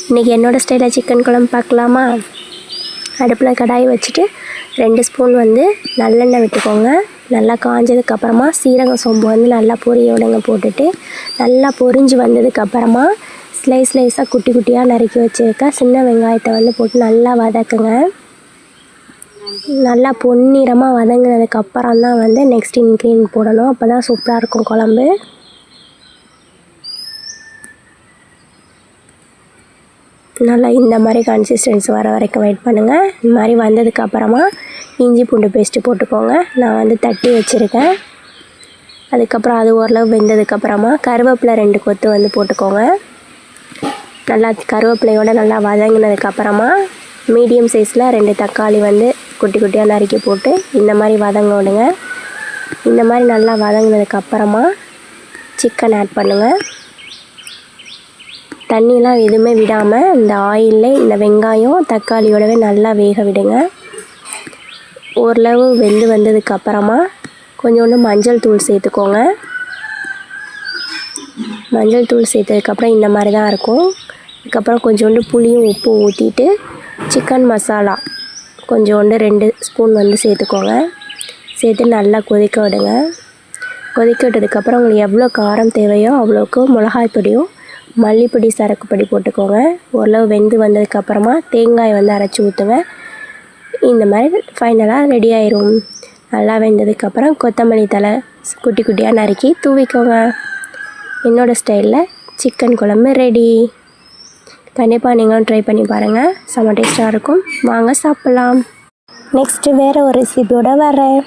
இன்றைக்கி என்னோடய ஸ்டைலில் சிக்கன் குழம்பு பார்க்கலாமா? அடுப்பில் கடாய் வச்சுட்டு 2 ஸ்பூன் வந்து நல்லெண்ணெய் விட்டுக்கோங்க. நல்லா காஞ்சதுக்கப்புறமா சீரகம் சோம்பு வந்து நல்லா பொரிய விடுங்க. போட்டுட்டு நல்லா பொரிஞ்சு வந்ததுக்கப்புறமா ஸ்லைஸாக குட்டி குட்டியாக நறுக்கி வச்சுருக்க சின்ன வெங்காயத்தை வந்து போட்டு நல்லா வதக்குங்க. நல்லா பொன்னிறமாக வதங்கினதுக்கப்புறம் தான் வந்து நெக்ஸ்ட் இன்க்ரீடியன்ட் போடணும். அப்போ தான் சூப்பராக இருக்கும் குழம்பு. நல்லா இந்த மாதிரி கன்சிஸ்டன்சி வர வரைக்கும் வெயிட் பண்ணுங்கள். இந்த மாதிரி வந்ததுக்கப்புறமா இஞ்சி பூண்டு பேஸ்ட்டு போட்டுக்கோங்க. நான் வந்து தட்டி வச்சுருக்கேன். அதுக்கப்புறம் அது ஓரளவு வெந்ததுக்கப்புறமா கருவேப்பிலை 2 கொத்து வந்து போட்டுக்கோங்க. நல்லா கருவேப்பிலையோடு நல்லா வதங்கினதுக்கப்புறமா மீடியம் சைஸில் 2 தக்காளி வந்து குட்டி குட்டியாக நறுக்கி போட்டு இந்த மாதிரி வதங்க விடுங்க. இந்த மாதிரி நல்லா வதங்கினதுக்கப்புறமா சிக்கன் ஆட் பண்ணுங்கள். தண்ணியெலாம் எதுவுமே விடாமல் இந்த ஆயிலில் இந்த வெங்காயம் தக்காளியோடவே நல்லா வேக விடுங்க. ஓரளவு வெந்து வந்ததுக்கப்புறமா கொஞ்சோண்டு மஞ்சள் தூள் சேர்த்துக்கோங்க. மஞ்சள் தூள் சேர்த்ததுக்கப்புறம் இந்த மாதிரி தான் இருக்கும். அதுக்கப்புறம் கொஞ்சோண்டு புளியும் உப்பும் ஊற்றிட்டு சிக்கன் மசாலா கொஞ்சோண்டு 2 ஸ்பூன் வந்து சேர்த்துக்கோங்க. சேர்த்து நல்லா கொதிக்க விடுங்க. கொதிக்க விட்டதுக்கப்புறம் உங்களுக்கு எவ்வளோ காரம் தேவையோ அவ்வளோக்கு மிளகாய் பொடியும் மல்லிப்பொடி சரக்குப்பொடி போட்டுக்கோங்க. ஓரளவு வெந்து வந்ததுக்கப்புறமா தேங்காய் வந்து அரைச்சி ஊற்றுங்க. இந்த மாதிரி ஃபைனலாக ரெடி ஆயிரும். நல்லா வெந்ததுக்கப்புறம் கொத்தமல்லி தழை குட்டி குட்டியாக நறுக்கி தூவிக்கோங்க. என்னோடய ஸ்டைலில் சிக்கன் குழம்பு ரெடி. கண்டிப்பாக நீங்களும் ட்ரை பண்ணி பாருங்கள். செம்ம டேஸ்ட்டாக இருக்கும். வாங்க சாப்பிட்லாம். நெக்ஸ்ட்டு வேறு ஒரு ரெசிபியோடு வரேன்.